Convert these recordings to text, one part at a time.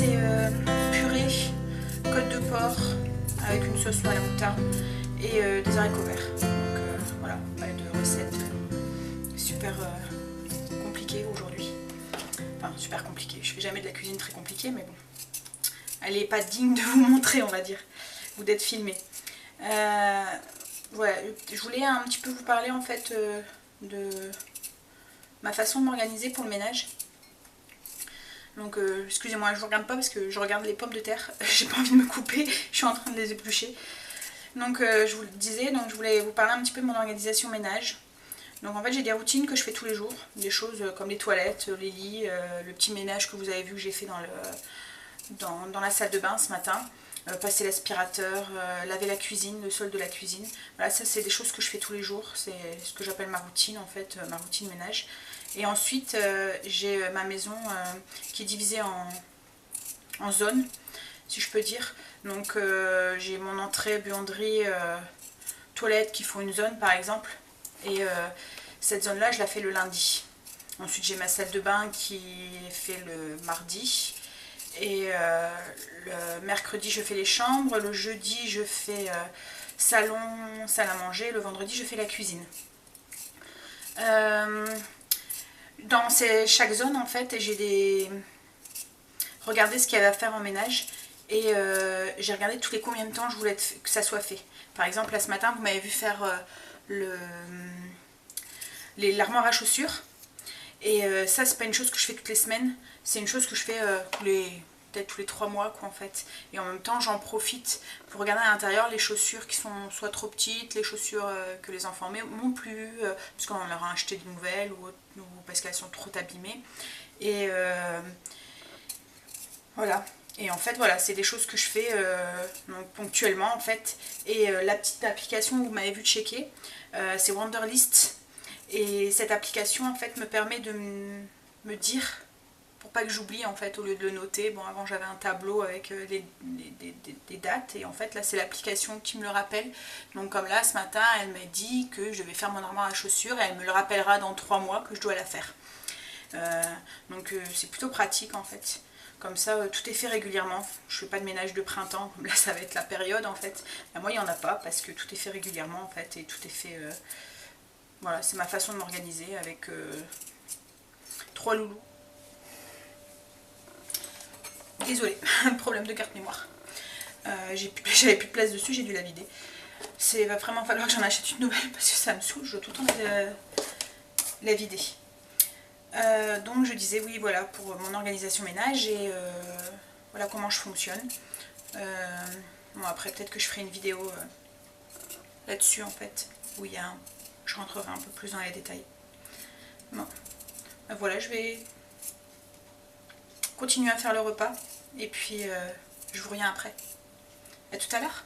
c'est purée, côte de porc avec une sauce à la moutarde et des haricots verts. Donc voilà, pas de recette super compliquée aujourd'hui. Enfin, super compliquée. Je fais jamais de la cuisine très compliquée, mais bon. Elle n'est pas digne de vous montrer, on va dire, ou d'être filmée. Voilà, je voulais un petit peu vous parler en fait de ma façon de m'organiser pour le ménage. Donc excusez-moi, je ne vous regarde pas parce que je regarde les pommes de terre. J'ai pas envie de me couper, je suis en train de les éplucher. Donc je vous le disais, donc je voulais vous parler un petit peu de mon organisation ménage. Donc en fait j'ai des routines que je fais tous les jours. Des choses comme les toilettes, les lits, le petit ménage que vous avez vu que j'ai fait dans la salle de bain ce matin. Passer l'aspirateur, laver la cuisine, le sol de la cuisine. Voilà, ça c'est des choses que je fais tous les jours. C'est ce que j'appelle ma routine en fait, ma routine ménage. Et ensuite, j'ai ma maison qui est divisée en zones, si je peux dire. Donc, j'ai mon entrée, buanderie, toilette qui font une zone, par exemple. Et cette zone-là, je la fais le lundi. Ensuite, j'ai ma salle de bain qui est faite le mardi. Et le mercredi, je fais les chambres. Le jeudi, je fais salon, salle à manger. Le vendredi, je fais la cuisine. Dans chaque zone en fait j'ai regardé ce qu'il y avait à faire en ménage et j'ai regardé tous les combien de temps je voulais que ça soit fait. Par exemple là ce matin vous m'avez vu faire l'armoire à chaussures et ça c'est pas une chose que je fais toutes les semaines, c'est une chose que je fais peut-être tous les 3 mois quoi en fait. Et en même temps j'en profite pour regarder à l'intérieur les chaussures qui sont soit trop petites, les chaussures que les enfants m'ont plu, parce qu'on leur a acheté de nouvelles ou parce qu'elles sont trop abîmées. Et voilà. Et en fait voilà, c'est des choses que je fais donc, ponctuellement en fait. Et la petite application que vous m'avez vu checker, c'est Wonderlist. Et cette application en fait me permet de me dire, pour pas que j'oublie en fait au lieu de le noter. Bon avant j'avais un tableau avec des dates et en fait là c'est l'application qui me le rappelle. Donc comme là ce matin elle m'a dit que je devais faire mon armoire à chaussures et elle me le rappellera dans 3 mois que je dois la faire. Donc c'est plutôt pratique en fait. Comme ça tout est fait régulièrement. Je fais pas de ménage de printemps, comme là ça va être la période en fait. Ben, moi il n'y en a pas parce que tout est fait régulièrement en fait et tout est fait... voilà, c'est ma façon de m'organiser avec 3 loulous. Désolée, problème de carte mémoire. J'avais plus de place dessus, j'ai dû la vider. Il va vraiment falloir que j'en achète une nouvelle parce que ça me saoule, je dois tout le temps la vider. Donc je disais oui voilà pour mon organisation ménage et voilà comment je fonctionne. Bon après peut-être que je ferai une vidéo là-dessus en fait, où je rentrerai un peu plus dans les détails. Bon, voilà je vais continuer à faire le repas et puis je vous reviens après. À tout à l'heure.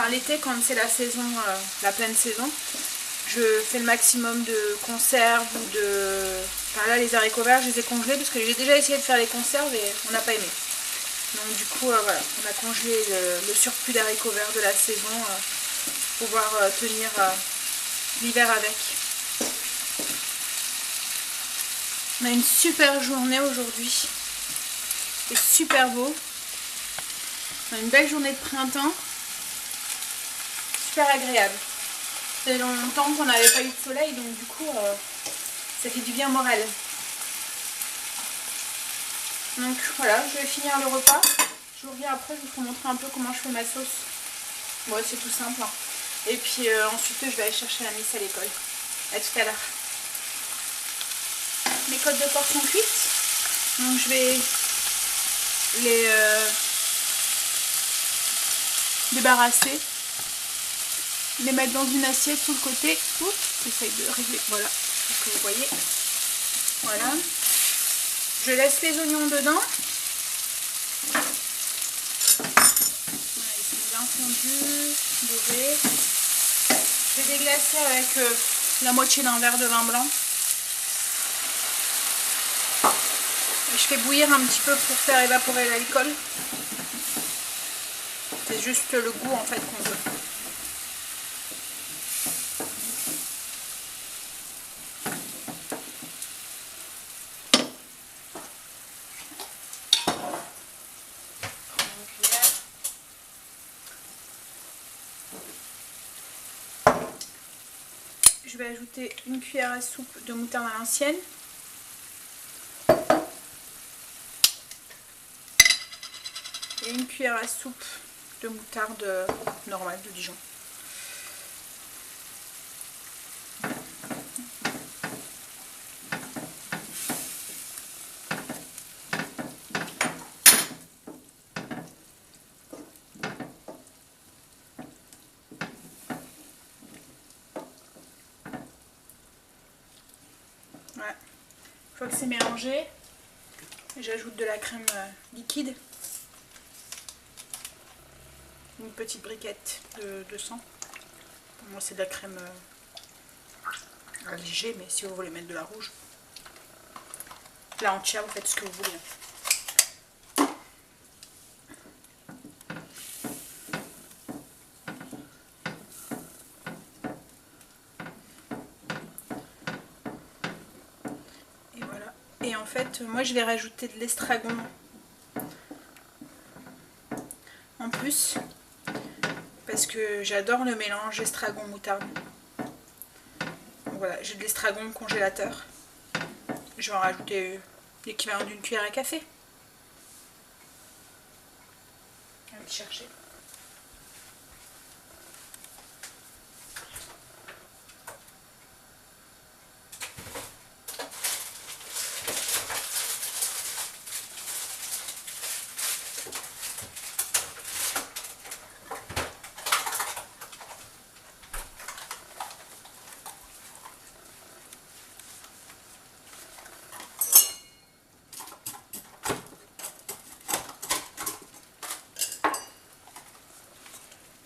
enfin l'été quand c'est la saison, la pleine saison, je fais le maximum de conserves ou de... Enfin là les haricots verts je les ai congelés parce que j'ai déjà essayé de faire les conserves et on n'a pas aimé. Donc du coup voilà, on a congelé le surplus d'haricots verts de la saison pour pouvoir tenir l'hiver avec. On a une super journée aujourd'hui. C'est super beau. On a une belle journée de printemps. Super agréable. Ça fait longtemps qu'on n'avait pas eu de soleil, donc du coup ça fait du bien moral. Donc voilà, je vais finir le repas. Je vous reviens après, je vais vous montrer un peu comment je fais ma sauce. Bon, c'est tout simple. Hein. Et puis ensuite je vais aller chercher la Miss à l'école. A tout à l'heure. Mes côtes de porc sont cuites. Donc je vais les débarrasser. Les mettre dans une assiette sur le côté. J'essaye de régler. Voilà. Est-ce que vous voyez? Voilà. Je laisse les oignons dedans. Voilà, ils sont bien fondus, dorés. Je vais déglacer avec la moitié d'un verre de vin blanc. Et je fais bouillir un petit peu pour faire évaporer l'alcool. C'est juste le goût en fait qu'on veut. Je vais ajouter une cuillère à soupe de moutarde à l'ancienne. Et une cuillère à soupe de moutarde normale de Dijon. Voilà. Une fois que c'est mélangé, j'ajoute de la crème liquide. Une petite briquette de 100. Moi c'est de la crème léger, mais si vous voulez mettre de la rouge, la entière, vous faites ce que vous voulez. Et voilà. Et en fait, moi je vais rajouter de l'estragon en plus. Parce que j'adore le mélange estragon-moutarde. Voilà, j'ai de l'estragon au congélateur. Je vais en rajouter l'équivalent d'une cuillère à café. On va le chercher.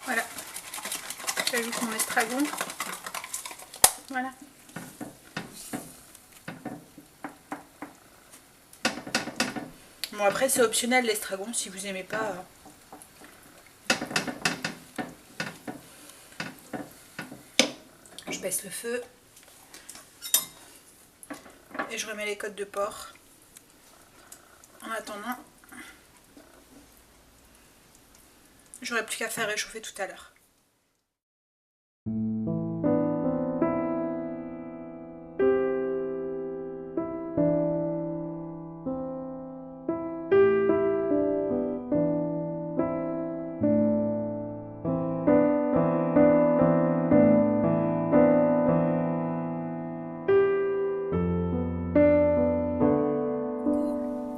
Voilà, j'ajoute mon estragon. Voilà. Bon après c'est optionnel l'estragon si vous aimez pas. Je baisse le feu. Et je remets les côtes de porc. En attendant, j'aurai plus qu'à faire réchauffer tout à l'heure.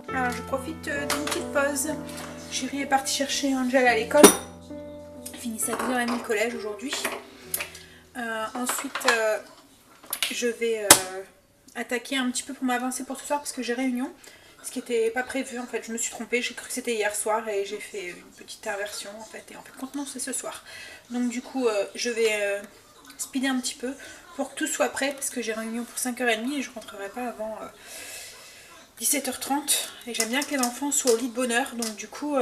Alors je profite d'une petite pause. Chérie est partie chercher Angel à l'école. Elle finissait à 10h30 le collège aujourd'hui. Ensuite, je vais attaquer un petit peu pour m'avancer pour ce soir parce que j'ai réunion. Ce qui n'était pas prévu en fait, je me suis trompée, j'ai cru que c'était hier soir et j'ai fait une petite inversion en fait. Et en fait, non, c'est ce soir. Donc du coup, je vais speeder un petit peu pour que tout soit prêt parce que j'ai réunion pour 5h30 et je rentrerai pas avant 17h30. Et j'aime bien que les enfants soient au lit de bonne heure, donc du coup,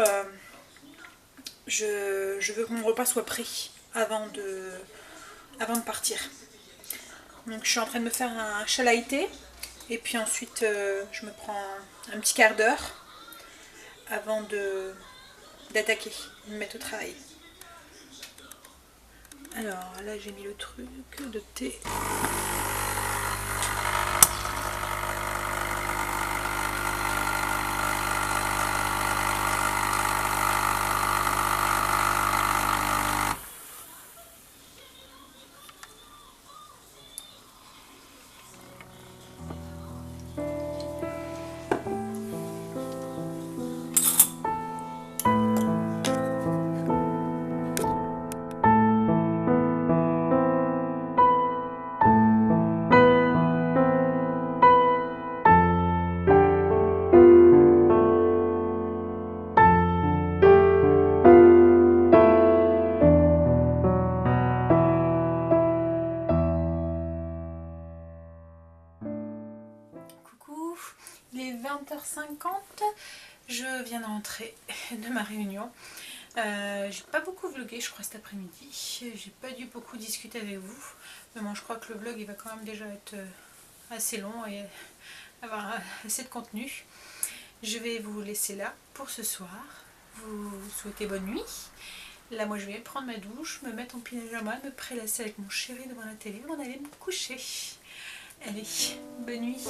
je veux que mon repas soit prêt avant de partir. Donc je suis en train de me faire un chalaïté et puis ensuite je me prends un petit quart d'heure avant d'attaquer, de me mettre au travail. Alors là j'ai mis le truc de thé. Coucou, il est 20h50, je viens de rentrer de ma réunion. J'ai pas beaucoup vlogué je crois cet après-midi, j'ai pas dû beaucoup discuter avec vous, mais bon je crois que le vlog il va quand même déjà être assez long et avoir assez de contenu. Je vais vous laisser là pour ce soir, vous souhaitez bonne nuit. Là moi je vais prendre ma douche, me mettre en pyjama, me prélasser avec mon chéri devant la télé, on allait me coucher. Allez, bonne nuit.